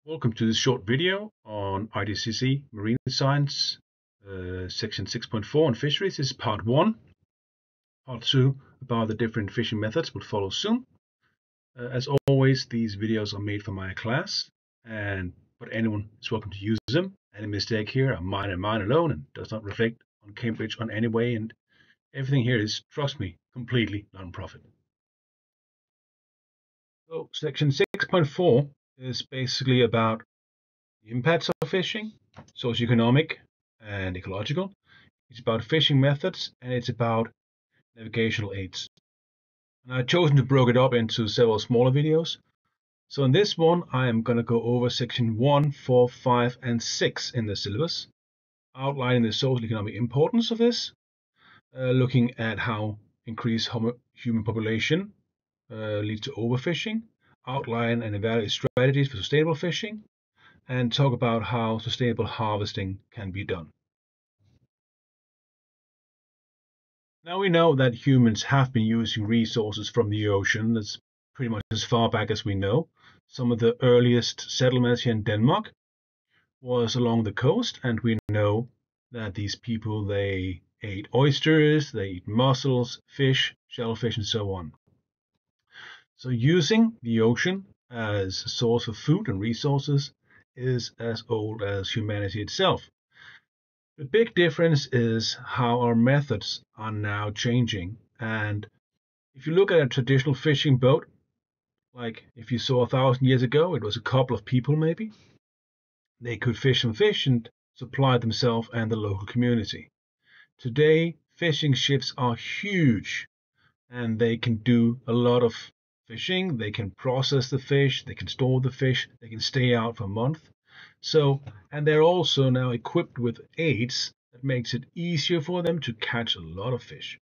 Welcome to this short video on IGCSE Marine Science, section 6.4 on fisheries. This is part 1. Part 2 about the different fishing methods will follow soon. As always, these videos are made for my class, but anyone is welcome to use them. Any mistake here are mine and mine alone and does not reflect on Cambridge on any way, and everything here is, trust me, completely non-profit. So section 6.4 is basically about the impacts of fishing, socioeconomic and ecological. It's about fishing methods and it's about navigational aids. And I've chosen to break it up into several smaller videos. So in this one, I am going to go over section 1, 4, 5, and 6 in the syllabus, outlining the socioeconomic importance of this, looking at how increased human population leads to overfishing, outline and evaluate strategies for sustainable fishing, and talk about how sustainable harvesting can be done. Now we know that humans have been using resources from the ocean. That's pretty much as far back as we know. Some of the earliest settlements here in Denmark was along the coast, and we know that these people, they ate oysters, they eat mussels, fish, shellfish, and so on. So using the ocean as a source of food and resources is as old as humanity itself. The big difference is how our methods are now changing. And if you look at a traditional fishing boat, like if you saw 1,000 years ago, it was a couple of people maybe. They could fish some fish and supply themselves and the local community. Today, fishing ships are huge and they can do a lot of fishing. They can process the fish, they can store the fish, they can stay out for a month. And they're also now equipped with aids that makes it easier for them to catch a lot of fish.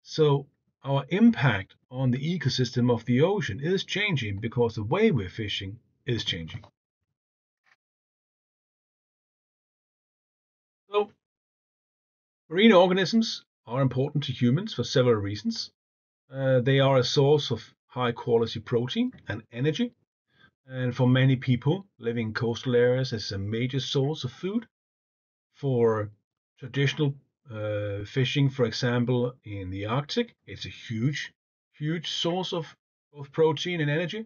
So our impact on the ecosystem of the ocean is changing because the way we're fishing is changing. So marine organisms are important to humans for several reasons. They are a source of high quality protein and energy. And for many people living in coastal areas, it's a major source of food. For traditional fishing, for example, in the Arctic, it's a huge source of both protein and energy.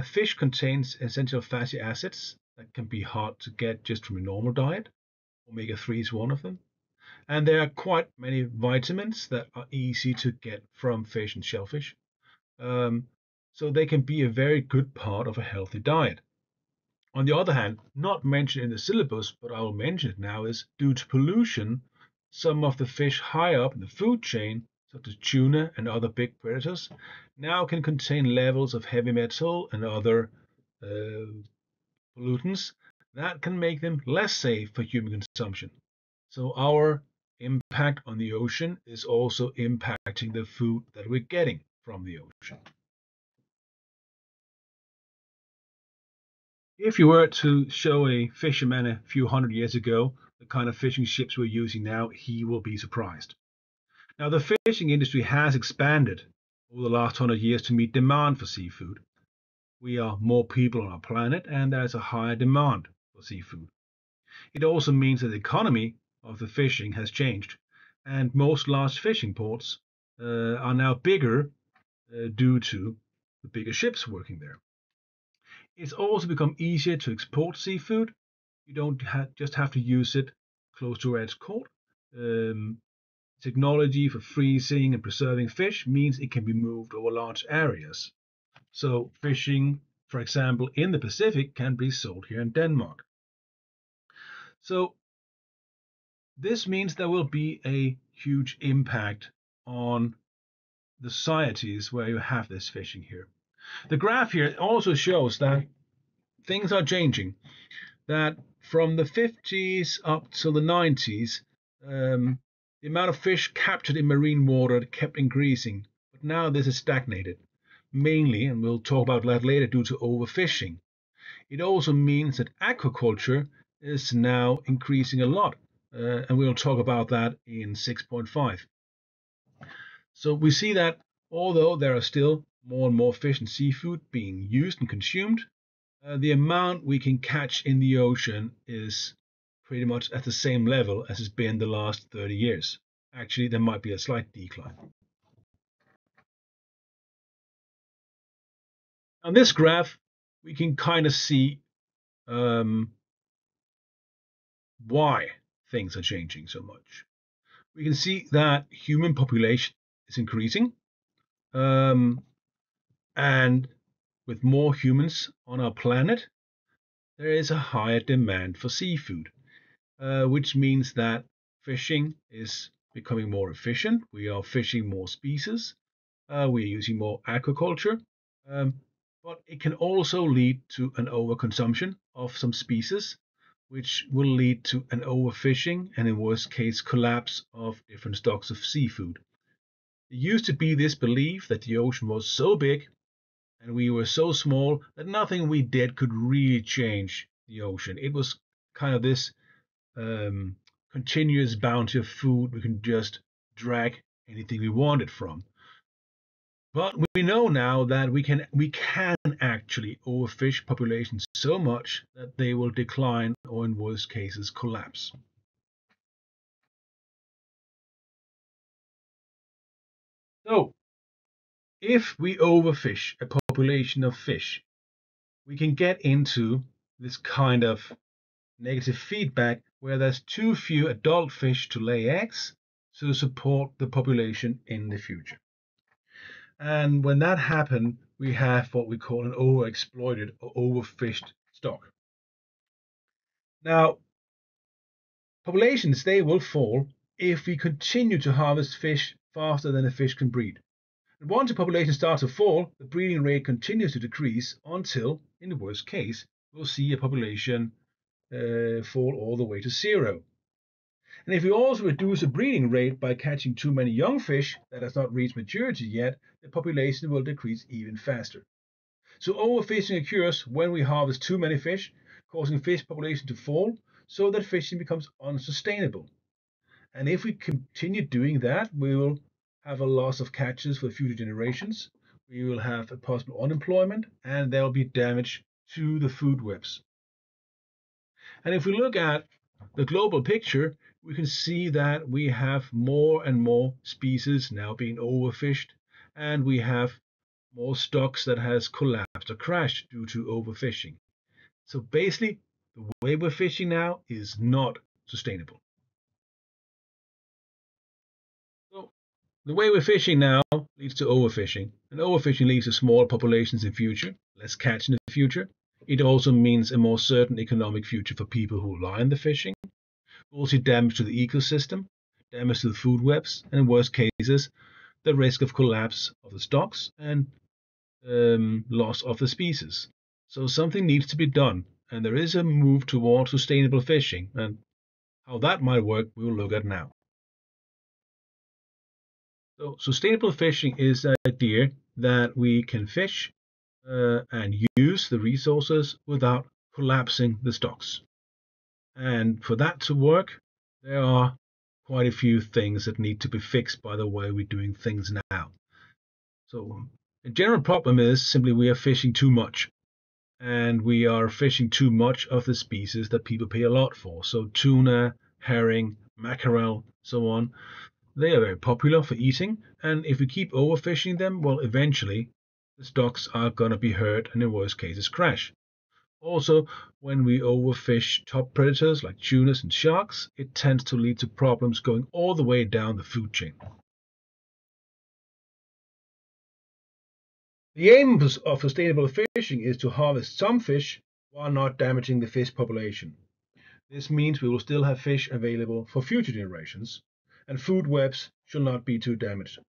Fish contains essential fatty acids that can be hard to get just from a normal diet. Omega-3 is one of them. And there are quite many vitamins that are easy to get from fish and shellfish. So they can be a very good part of a healthy diet. On the other hand, not mentioned in the syllabus, but I will mention it now, is due to pollution, some of the fish higher up in the food chain, such as tuna and other big predators, now can contain levels of heavy metal and other pollutants that can make them less safe for human consumption. So our impact on the ocean is also impacting the food that we're getting from the ocean. If you were to show a fisherman a few hundred years ago the kind of fishing ships we're using now, he will be surprised. Now, the fishing industry has expanded over the last 100 years to meet demand for seafood. We are more people on our planet, and there's a higher demand for seafood. It also means that the economy of the fishing has changed, and most large fishing ports are now bigger due to the bigger ships working there. It's also become easier to export seafood. You don't just have to use it close to where it's caught. Technology for freezing and preserving fish means it can be moved over large areas. So fishing, for example, in the Pacific can be sold here in Denmark. So this means there will be a huge impact on the societies where you have this fishing here. The graph here also shows that things are changing, that from the 50s up to the 90s, the amount of fish captured in marine water kept increasing, but now this is stagnated, mainly, and we'll talk about that later, due to overfishing. It also means that aquaculture is now increasing a lot, and we'll talk about that in 6.5. So we see that although there are still more and more fish and seafood being used and consumed, the amount we can catch in the ocean is pretty much at the same level as it's been the last 30 years. Actually, there might be a slight decline. On this graph, we can kind of see why things are changing so much. We can see that human population is increasing, and with more humans on our planet, there is a higher demand for seafood, which means that fishing is becoming more efficient. We are fishing more species. We are using more aquaculture. Um, but it can also lead to an overconsumption of some species, which will lead to an overfishing and, in worst case, collapse of different stocks of seafood. There used to be this belief that the ocean was so big and we were so small that nothing we did could really change the ocean. It was kind of this um, continuous bounty of food we can just drag anything we wanted from. But we know now that we can actually overfish populations so much that they will decline or, in worst cases, collapse. So, if we overfish a population of fish, we can get into this kind of negative feedback where there's too few adult fish to lay eggs to support the population in the future. And when that happens, we have what we call an overexploited or overfished stock. Now, populations, they will fall if we continue to harvest fish faster than the fish can breed. And once the population starts to fall, the breeding rate continues to decrease until, in the worst case, we'll see a population fall all the way to zero. And if we also reduce the breeding rate by catching too many young fish that has not reached maturity yet, the population will decrease even faster. So overfishing occurs when we harvest too many fish, causing fish population to fall, so that fishing becomes unsustainable. And if we continue doing that, we will have a loss of catches for future generations. We will have a possible unemployment, and there will be damage to the food webs. And if we look at the global picture, we can see that we have more and more species now being overfished, and we have more stocks that has collapsed or crashed due to overfishing. So basically, the way we're fishing now is not sustainable. So the way we're fishing now leads to overfishing, and overfishing leads to smaller populations in future, less catch in the future. It also means a more certain economic future for people who rely on the fishing. We'll see damage to the ecosystem, damage to the food webs, and in worst cases, the risk of collapse of the stocks and loss of the species. So something needs to be done, and there is a move towards sustainable fishing, and how that might work we will look at now. So sustainable fishing is the idea that we can fish and use the resources without collapsing the stocks. And for that to work, there are quite a few things that need to be fixed by the way we're doing things now. So the general problem is simply we are fishing too much, and we are fishing too much of the species that people pay a lot for. So tuna, herring, mackerel, so on, they are very popular for eating, and if we keep overfishing them, well, eventually the stocks are going to be hurt and in worst cases crash. Also, when we overfish top predators like tunas and sharks, it tends to lead to problems going all the way down the food chain. The aim of sustainable fishing is to harvest some fish while not damaging the fish population. This means we will still have fish available for future generations, and food webs should not be too damaged.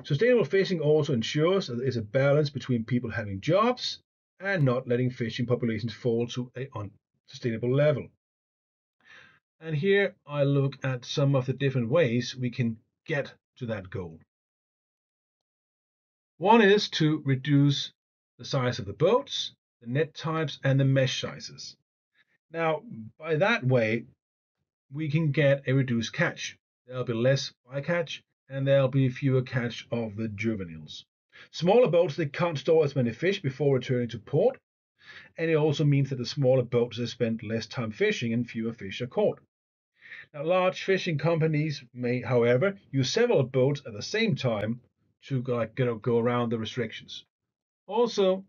Sustainable fishing also ensures that there is a balance between people having jobs and not letting fishing populations fall to an unsustainable level. And here I look at some of the different ways we can get to that goal. One is to reduce the size of the boats, the net types, and the mesh sizes. Now, by that way, we can get a reduced catch. There'll be less bycatch, and there'll be fewer catch of the juveniles. Smaller boats, they can't store as many fish before returning to port, And it also means that the smaller boats have spent less time fishing and fewer fish are caught. Now, large fishing companies may, however, use several boats at the same time to go around the restrictions. Also,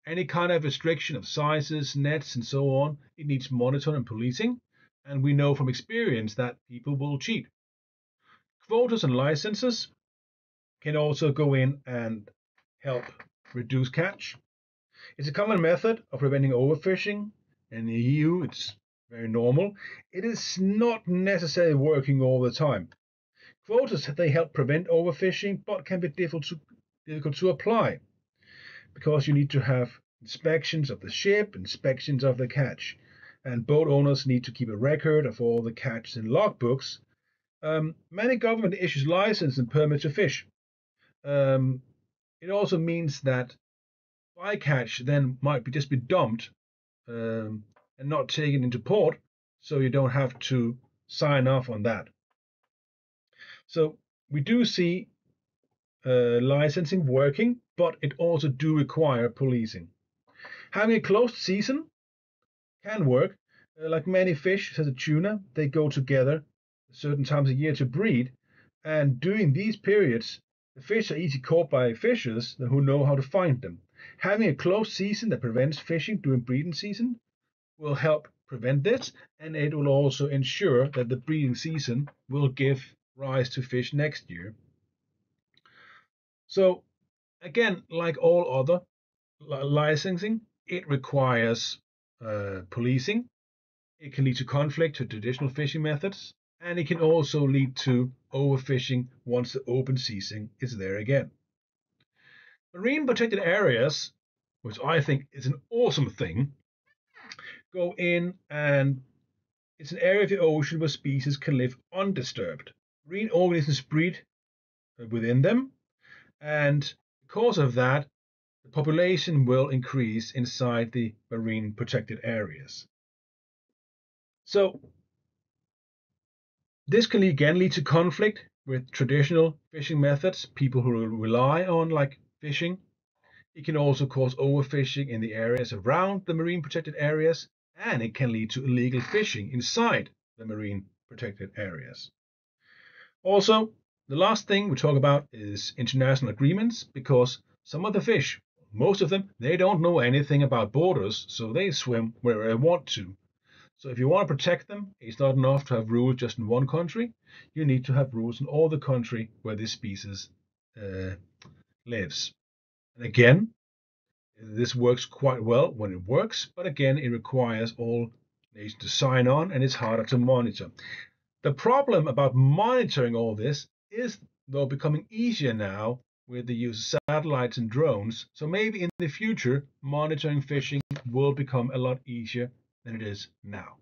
any kind of restriction of sizes, nets, and so on, it needs monitoring and policing. And we know from experience that people will cheat. Quotas and licenses can also go in and help reduce catch. It's a common method of preventing overfishing. In the EU, it's very normal. It is not necessarily working all the time. Quotas, they help prevent overfishing, but can be difficult to apply because you need to have inspections of the ship, inspections of the catch, and boat owners need to keep a record of all the catches in logbooks. Many government issues license and permits to fish. Um, it also means that bycatch then might just be dumped and not taken into port, so you don't have to sign off on that. So we do see licensing working, but it also do require policing. Having a closed season can work. Like many fish, such as tuna, they go together certain times a year to breed, and during these periods, the fish are easily caught by fishers who know how to find them. Having a closed season that prevents fishing during breeding season will help prevent this, and it will also ensure that the breeding season will give rise to fish next year. So again, like all other licensing, it requires policing. It can lead to conflict with traditional fishing methods, and it can also lead to overfishing once the open season is there again. Marine protected areas, which I think is an awesome thing, go in and it's an area of the ocean where species can live undisturbed. Marine organisms breed within them, and because of that, the population will increase inside the marine protected areas. So this can again lead to conflict with traditional fishing methods, people who rely on like fishing. It can also cause overfishing in the areas around the marine protected areas, and it can lead to illegal fishing inside the marine protected areas. Also, the last thing we talk about is international agreements, because some of the fish, most of them, they don't know anything about borders, so they swim wherever they want to. So if you want to protect them, it's not enough to have rules just in one country. You need to have rules in all the country where this species lives. And again, this works quite well when it works, but again, it requires all nations to sign on, and it's harder to monitor. The problem about monitoring all this is, though, becoming easier now with the use of satellites and drones. So maybe in the future, monitoring fishing will become a lot easier than it is now.